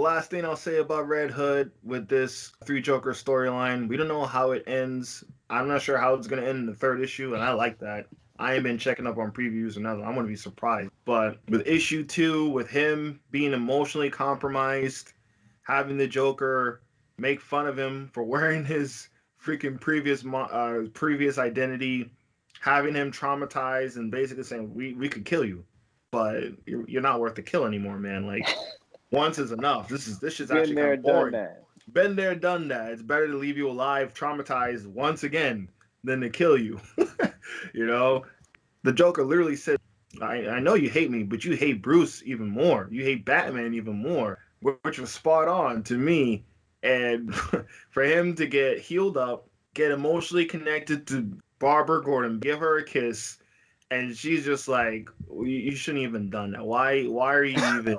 last thing I'll say about Red Hood with this Three Joker storyline, we don't know how it ends. I'm not sure how it's going to end in the third issue, and I like that. I ain't been checking up on previews or nothing. I'm going to be surprised. But with issue 2, with him being emotionally compromised, having the Joker make fun of him for wearing his freaking previous identity, having him traumatized, and basically saying, we could kill you, but you're not worth the kill anymore, man. Like, once is enough. This shit's Been actually kind there, of done boring. that. Been there, done that. It's better to leave you alive, traumatized once again, than to kill you. You know, the Joker literally said, I know you hate me, but you hate Bruce even more. You hate Batman even more," which was spot on to me. And for him to get healed up, get emotionally connected to Barbara Gordon, give her a kiss, and she's just like, you shouldn't even done that. Why are you even?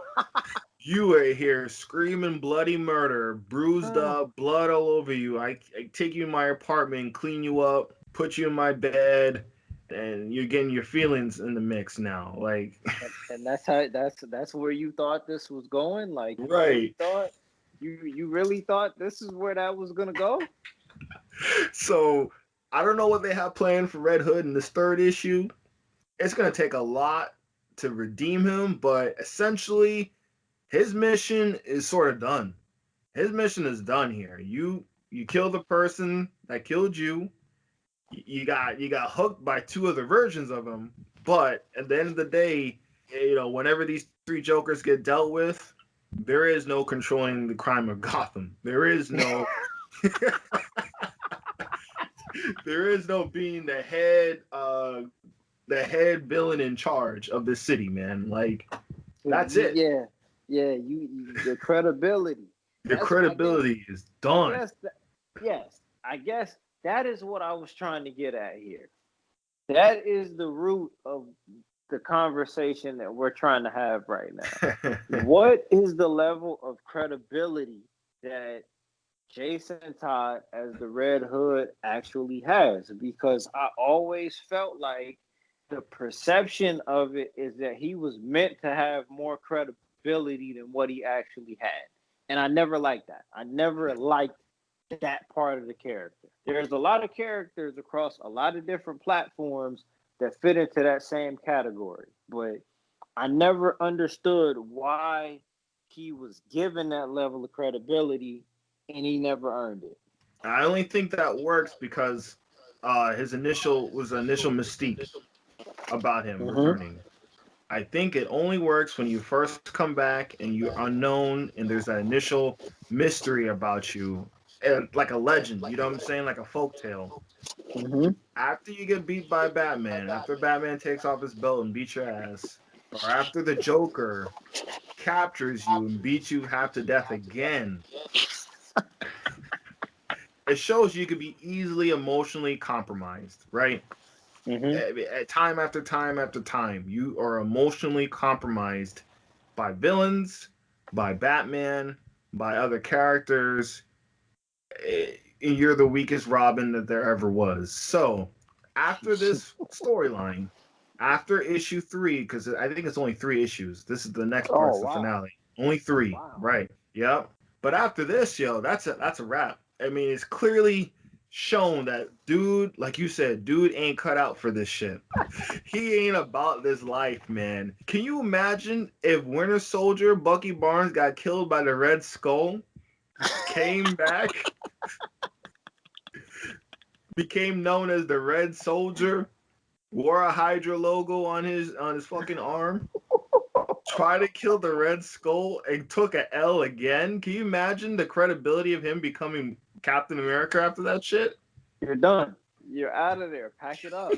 You are here screaming bloody murder, bruised up, blood all over you. I take you in my apartment, clean you up, put you in my bed, and you're getting your feelings in the mix now. Like, And that's where you thought this was going. Like you really right. thought you really thought this is where that was gonna go. So I don't know what they have planned for Red Hood in this third issue. It's gonna take a lot to redeem him, but essentially his mission is sort of done. His mission is done here. You kill the person that killed you. You got hooked by two other versions of him. But at the end of the day, whenever these three Jokers get dealt with, there is no controlling the crime of Gotham. There is no there is no being the head villain in charge of the city, man. Like, that's it. Yeah, yeah. The credibility. Your That's I guess credibility is I done. guess that, yes. I guess that is what I was trying to get at here. That is the root of the conversation that we're trying to have right now. What is the level of credibility that Jason Todd as the Red Hood actually has? Because I always felt like the perception of it is that he was meant to have more credibility than what he actually had. And I never liked that. I never liked that part of the character. There's a lot of characters across a lot of different platforms that fit into that same category, but I never understood why he was given that level of credibility and he never earned it. I only think that works because his initial mystique about him Mm-hmm. returning. I think it only works when you first come back and you're unknown and there's that initial mystery about you, and like a legend. You know what I'm saying? Like a folk tale. Mm-hmm. After you get beat by Batman, after Batman takes off his belt and beats your ass, or after the Joker captures you and beats you half to death again, it shows you could be easily emotionally compromised, right? Mm-hmm. Time after time after time, you are emotionally compromised by villains, by Batman, by other characters. And you're the weakest Robin that there ever was. So, after this storyline, after issue 3, because I think it's only 3 issues, this is the next Oh part's the wow. finale. Only 3, Wow. right? Yep. But after this, yo, that's a wrap. I mean, it's clearly shown that dude, like you said, dude ain't cut out for this shit. He ain't about this life, man. Can you imagine if Winter Soldier Bucky Barnes got killed by the Red Skull, came back, became known as the Red Soldier, wore a Hydra logo on his fucking arm, tried to kill the Red Skull and took a L again? Can you imagine the credibility of him becoming Captain America after that shit? You're done. You're out of there. Pack it up.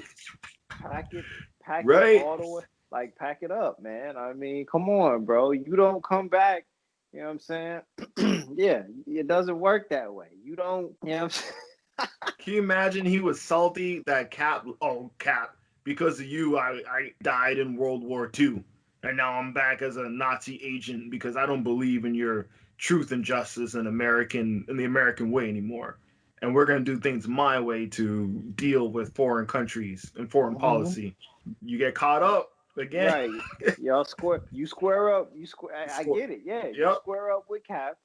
Pack it. Pack it Right? all the way. Like pack it up, man. I mean, come on, bro. You don't come back. You know what I'm saying? Yeah, it doesn't work that way. You don't. You know what I'm saying? Can you imagine he was salty that Cap, because of you, I died in World War II. And now I'm back as a Nazi agent because I don't believe in your truth and justice and the American way anymore. And we're gonna do things my way to deal with foreign countries and foreign Mhm. policy. You get caught up. again. Right. Y'all square. You square up. You square. I get it. Yeah. You Yep. square up with Cap.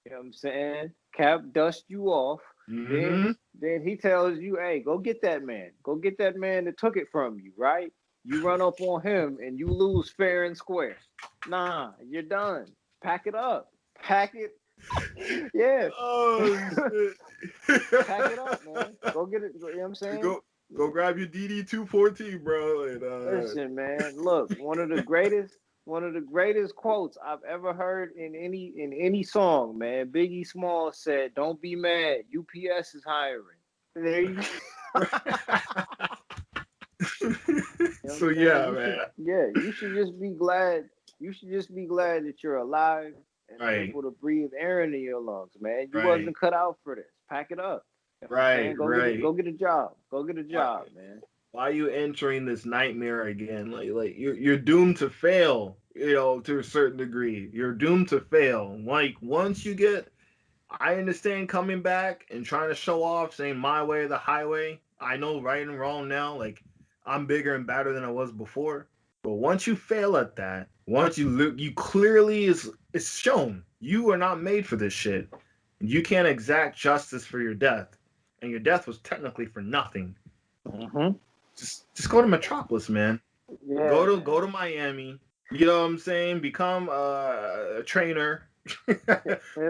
You know what I'm saying? Cap dust you off. Mm-hmm. Then he tells you, "Hey, go get that man. Go get that man that took it from you." Right? You run up on him and you lose fair and square. Nah, you're done. Pack it up. Pack it. Yeah. Oh shit. Pack it up, man. Go get it. You know what I'm saying? Go grab your DD-214, bro. And Listen, man. Look, one of the greatest quotes I've ever heard in any song, man. Biggie Smalls said, "Don't be mad. UPS is hiring." There you go. You know what So I'm saying? yeah, man. You should just be glad. You should just be glad that you're alive and Right, able to breathe air into your lungs, man. You right, wasn't cut out for this. Pack it up. You know what I'm right, saying? right. Go get a job. Go get a Why, job, man. why are you entering this nightmare again? Like you're doomed to fail. You know, to a certain degree, you're doomed to fail. Like once you get, I understand coming back and trying to show off, saying my way or the highway. I know right and wrong now. Like I'm bigger and better than I was before. But once you fail at that, once you look, you clearly is it's shown you are not made for this shit. You can't exact justice for your death, and your death was technically for nothing. Mm-hmm. Just go to Metropolis, man. Yeah, Go man. to Miami. You know what I'm saying? Become a trainer,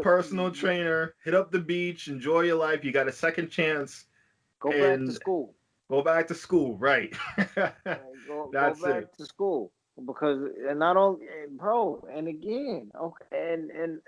personal trainer. Hit up the beach. Enjoy your life. You got a second chance, Go back to and school. go back to school. Right. Right? Go That's back it. to school because and not only bro and again okay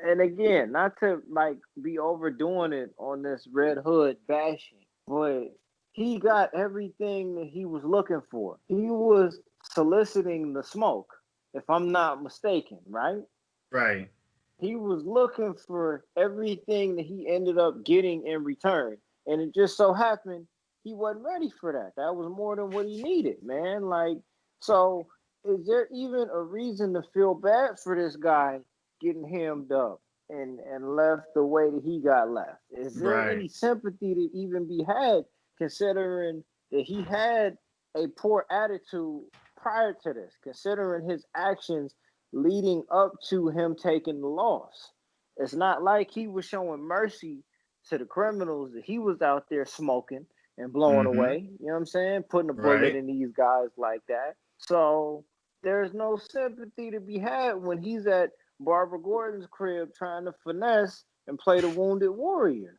and again not to like be overdoing it on this Red Hood bashing, but he got everything that he was looking for. He was soliciting the smoke, if I'm not mistaken, right? Right. He was looking for everything that he ended up getting in return. And it just so happened he wasn't ready for that. That was more than what he needed, man. Like, so is there even a reason to feel bad for this guy getting hemmed up and left the way that he got left? Is there Right. any sympathy to even be had considering that he had a poor attitude prior to this, considering his actions leading up to him taking the loss? It's not like he was showing mercy to the criminals that he was out there smoking and blowing Mm-hmm. away. You know what I'm saying? Putting a bullet Right. in these guys like that. So there's no sympathy to be had when he's at Barbara Gordon's crib trying to finesse and play the wounded warrior.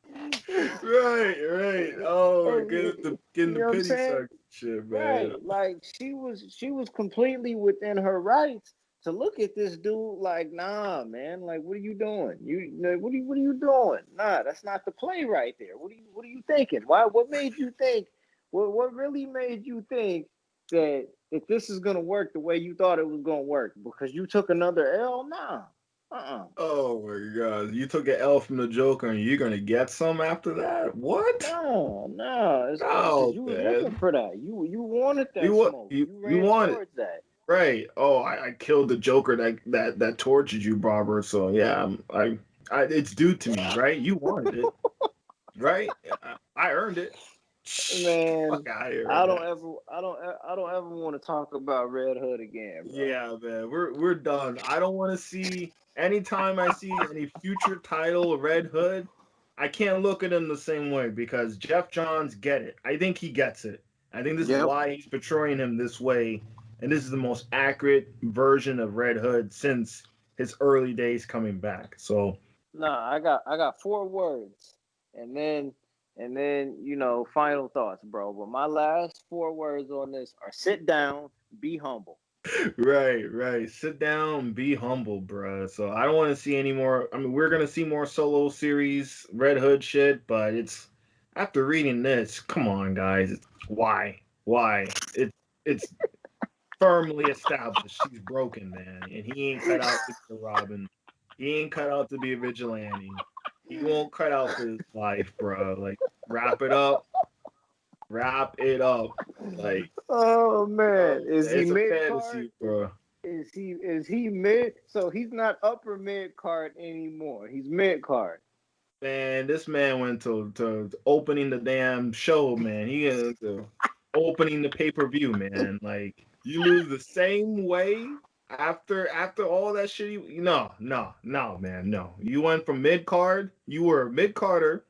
Right. Right. Oh, You getting the know what I'm pity saying? suck shit, man. Right. Like she was completely within her rights to look at this dude like, nah, man, like what are you doing? What are you doing? Nah, that's not the play right there. What are you thinking? What made you think what really made you think that if this is gonna work the way you thought it was gonna work? Because you took another L? Nah. Uh-uh. Oh my god. You took an L from the Joker and you're gonna get some after that? What? No, no, it's because No, you was looking man. for that. You wanted that smoke. You You ran want it. towards that. Right. Oh, I killed the Joker that tortured you, Barbara. So yeah, it's due to me, right? You wanted it, right? I earned it. Man, Fuck out of here, man. I don't ever want to talk about Red Hood again, bro. Yeah, man. We're done. I don't want to see anytime I see any future title of Red Hood, I can't look at him the same way because Jeff Johns get it. I think he gets it. I think this is Yep. why he's portraying him this way, and this is the most accurate version of Red Hood since his early days coming back. So Nah, I got four words, and then final thoughts, bro. But my last four words on this are: sit down, be humble. right, right. Sit down, be humble, bruh. So I don't want to see any more. I mean, we're gonna see more solo series Red Hood shit, but it's after reading this. Come on, guys. Why? Why? It's firmly established she's broken, man, and he ain't cut out to be a Robin. He ain't cut out to be a vigilante. He won't cut out for his life, bruh. Like wrap it up, wrap it up. Like Oh man, is he it's a mid card? fantasy, bruh. Is he mid? So he's not upper mid card anymore. He's mid card. Man, this man went to opening the damn show, man. He went to opening the pay per view, man. Like You lose the same way after all that shit. No, man, no. You went from mid card. You were a mid carder.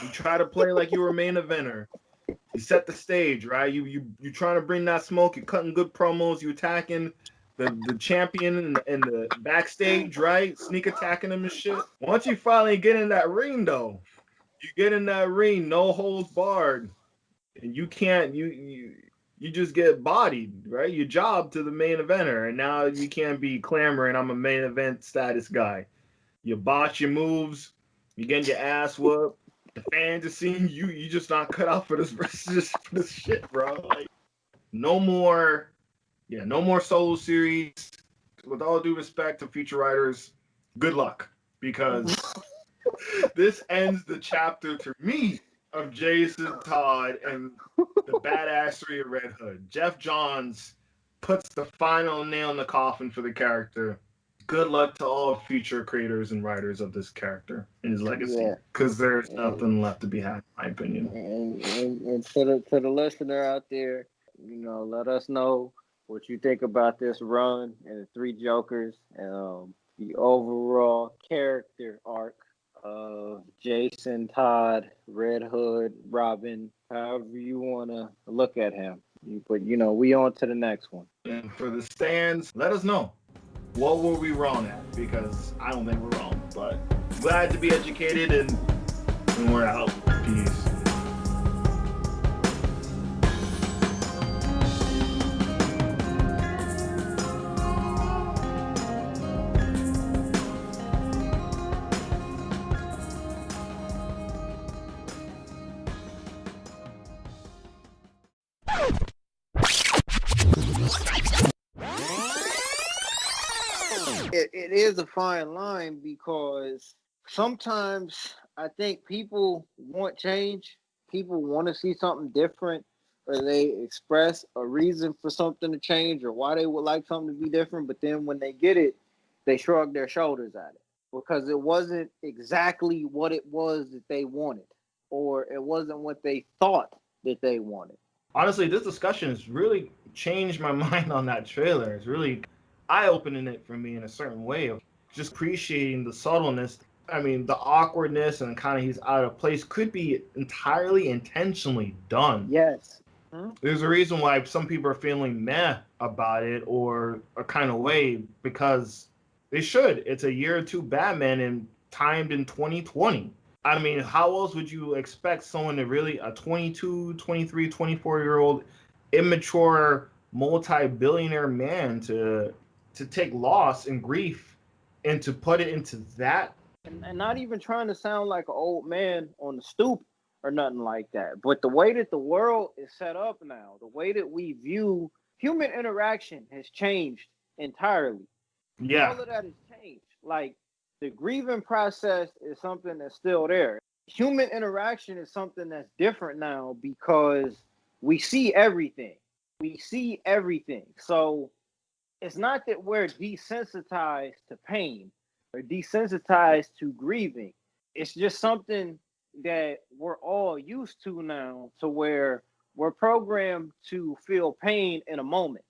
You try to play like you were a main eventer. You set the stage, right? You trying to bring that smoke. You're cutting good promos. You attacking the champion in the backstage, right? Sneak attacking him and shit. Once you finally get in that ring, though, you get in that ring, no holds barred, and you can't you just get bodied, right? You job to the main eventer, and now you can't be clamoring, I'm a main event status guy. You botch your moves, you getting your ass whooped. The fans are seeing you just not cut out for this for this shit, bro. Like no more, yeah, no more solo series. With all due respect to future writers, good luck because this ends the chapter to me of Jason Todd and the badassery of Red Hood. Jeff Johns puts the final nail in the coffin for the character. Good luck to all future creators and writers of this character and his legacy, because there's nothing left to be had, in my opinion. And to the listener out there, let us know what you think about this run and the three Jokers, the overall character arc of Jason Todd, Red Hood, Robin, however you want to look at him. But we on to the next one. And for the stands, let us know. What were we wrong at? Because I don't think we're wrong. But glad to be educated, and we're out. Peace. It is a fine line because sometimes I think people want change. People want to see something different, or they express a reason for something to change or why they would like something to be different. But then when they get it, they shrug their shoulders at it because it wasn't exactly what it was that they wanted, or it wasn't what they thought that they wanted. Honestly, this discussion has really changed my mind on that trailer. It's really eye-opening it for me in a certain way of just appreciating the subtleness. I mean, the awkwardness and kind of he's out of place could be entirely intentionally done. Yes. There's a reason why some people are feeling meh about it or a kind of way because they should. It's a year or two Batman and timed in 2020. I mean, how else would you expect someone to really, a 22, 23, 24-year-old immature multi-billionaire man to take loss and grief and to put it into that? And not even trying to sound like an old man on the stoop or nothing like that. But the way that the world is set up now, the way that we view human interaction has changed entirely. Yeah. All of that has changed. Like the grieving process is something that's still there. Human interaction is something that's different now because we see everything. We see everything. So it's not that we're desensitized to pain or desensitized to grieving. It's just something that we're all used to now, to where we're programmed to feel pain in a moment.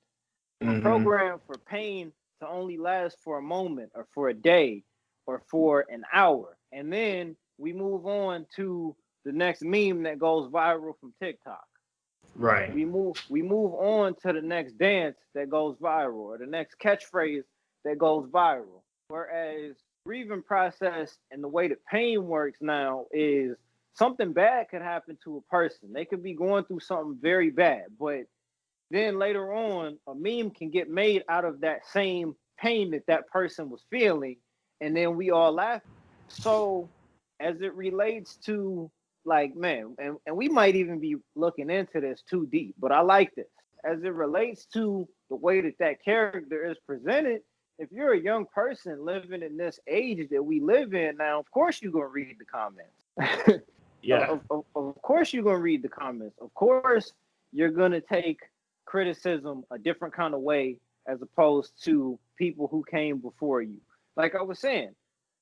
We're programmed for pain to only last for a moment or for a day or for an hour. And then we move on to the next meme that goes viral from TikTok. Right. We move on to the next dance that goes viral or the next catchphrase that goes viral. Whereas grieving process and the way that pain works now is something bad could happen to a person. They could be going through something very bad, but then later on, a meme can get made out of that same pain that person was feeling, and then we all laugh. So as it relates to, like, man, and we might even be looking into this too deep, but I like this. As it relates to the way that character is presented, if you're a young person living in this age that we live in now, of course you're going to read the comments. Yeah. Of course you're going to read the comments. Of course you're going to take criticism a different kind of way as opposed to people who came before you. Like I was saying,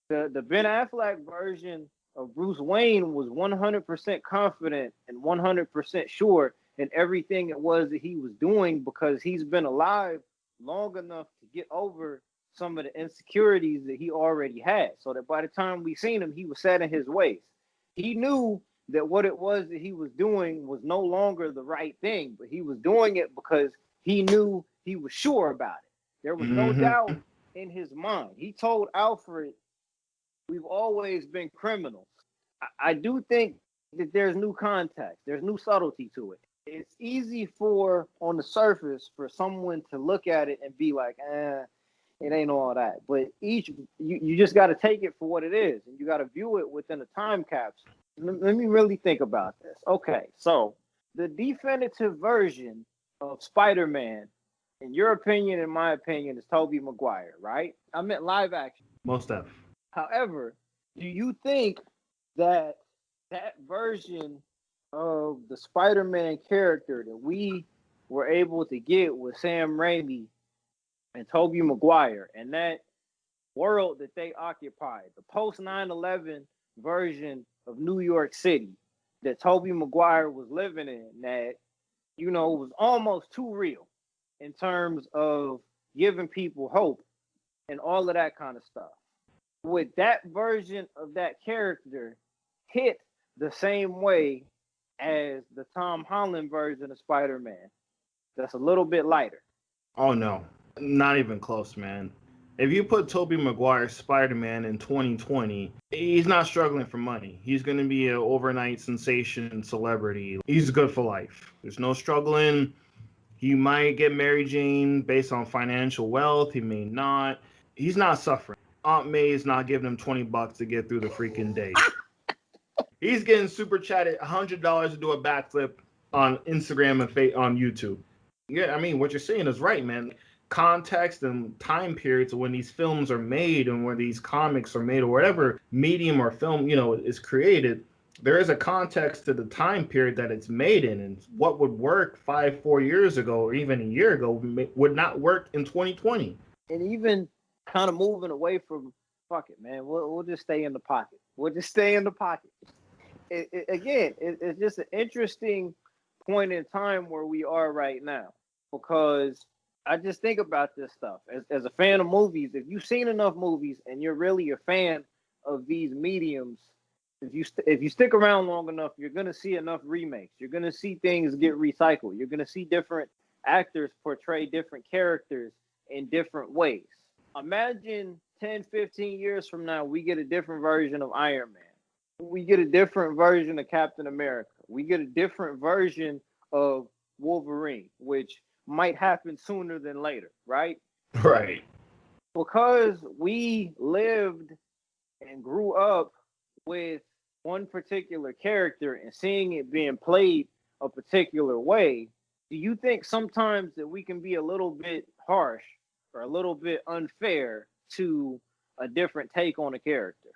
the Ben Affleck version of Bruce Wayne was 100% confident and 100% sure and everything it was that he was doing, because he's been alive long enough to get over some of the insecurities that he already had. So that by the time we seen him, he was set in his ways. He knew that what it was that he was doing was no longer the right thing, but he was doing it because he knew, he was sure about it. There was no doubt in his mind. He told Alfred, we've always been criminals. I do think that there's new context, there's new subtlety to it. It's easy for, on the surface, for someone to look at it and be like, it ain't all that. But you just got to take it for what it is, and you got to view it within a time capsule. Let me really think about this. Okay, so the definitive version of Spider-Man, in your opinion, in my opinion, is Tobey Maguire, right? I meant live action. Most def. However, do you think that that version of the Spider-Man character that we were able to get with Sam Raimi and Tobey Maguire, and that world that they occupied, the post 9/11 version of New York City that Tobey Maguire was living in, that, you know, was almost too real in terms of giving people hope and all of that kind of stuff, would that version of that character hit the same way as the Tom Holland version of Spider-Man that's a little bit lighter? Oh no, not even close, man. If you put Tobey Maguire's Spider-Man in 2020, he's not struggling for money. He's going to be an overnight sensation celebrity. He's good for life. There's no struggling. He might get Mary Jane based on financial wealth. He may not. He's not suffering. Aunt May is not giving him $20 to get through the freaking day. He's getting super chatted $100 to do a backflip on Instagram and on YouTube. Yeah, I mean, what you're saying is right, man. Context and time periods when these films are made and where these comics are made or whatever medium or film, you know, is created, there is a context to the time period that it's made in, and what would work 4 years ago or even a year ago would not work in 2020. And even kind of moving away from, fuck it, man, we'll just stay in the pocket. We'll just stay in the pocket. It's just an interesting point in time where we are right now, because I just think about this stuff as a fan of movies. If you've seen enough movies and you're really a fan of these mediums, if you stick around long enough, you're gonna see enough remakes. You're gonna see things get recycled. You're gonna see different actors portray different characters in different ways. Imagine 10, 15 years from now, we get a different version of Iron Man. We get a different version of Captain America. We get a different version of Wolverine, which might happen sooner than later, right? Right. Because we lived and grew up with one particular character and seeing it being played a particular way, do you think sometimes that we can be a little bit harsh or a little bit unfair to a different take on a character?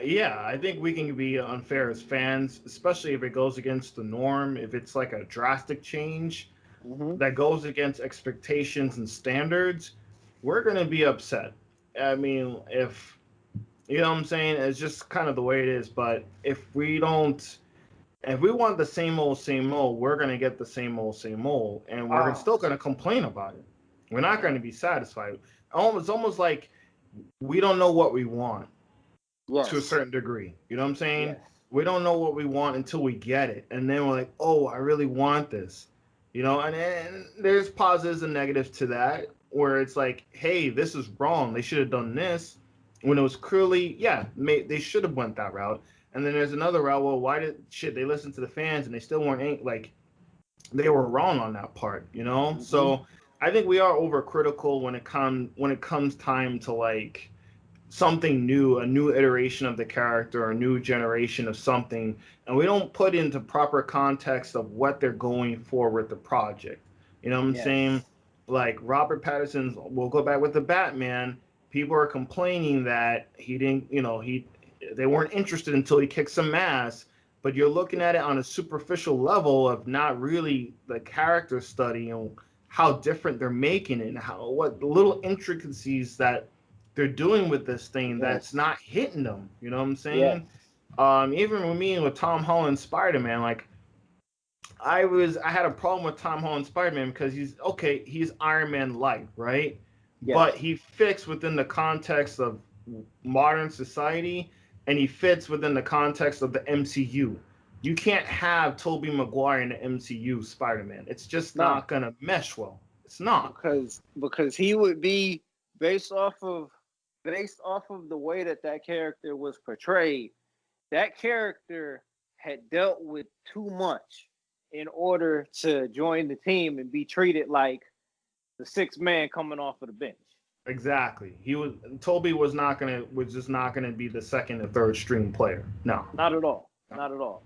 Yeah, I think we can be unfair as fans, especially if it goes against the norm, if it's like a drastic change that goes against expectations and standards. We're going to be upset. I mean, if, you know what I'm saying, it's just kind of the way it is. But if we want the same old, we're going to get the same old, and we're still going to complain about it. We're not going to be satisfied. It's almost like we don't know what we want. Yes. To a certain degree. You know what I'm saying? Yes. We don't know what we want until we get it. And then we're like, oh, I really want this. You know, and there's positives and negatives to that, where it's like, hey, this is wrong. They should have done this. When it was clearly, they should have went that route. And then there's another route, well, they listened to the fans and they still weren't, like, they were wrong on that part, you know? Mm-hmm. So I think we are overcritical when it comes time to, like, something new, a new iteration of the character, a new generation of something, and we don't put into proper context of what they're going for with the project. You know what I'm saying? Like Robert Pattinson's, we'll go back with the Batman. People are complaining that he didn't, they weren't interested until he kicked some ass. But you're looking at it on a superficial level of not really the character study and how different they're making it, and what little intricacies that they're doing with this thing that's not hitting them. You know what I'm saying? Even with me and with Tom Holland's Spider-Man, like, I had a problem with Tom Holland Spider-Man because he's Iron Man light, right? But Yes. he fits within the context of modern society, and he fits within the context of the MCU. You can't have Tobey Maguire in the MCU Spider-Man. It's just No, not gonna mesh well. It's not. because he would be based off of the way that character was portrayed. That character had dealt with too much in order to join the team and be treated like the sixth man coming off of the bench. Exactly. Toby was just not gonna be the second or third string player. No. Not at all. No. Not at all.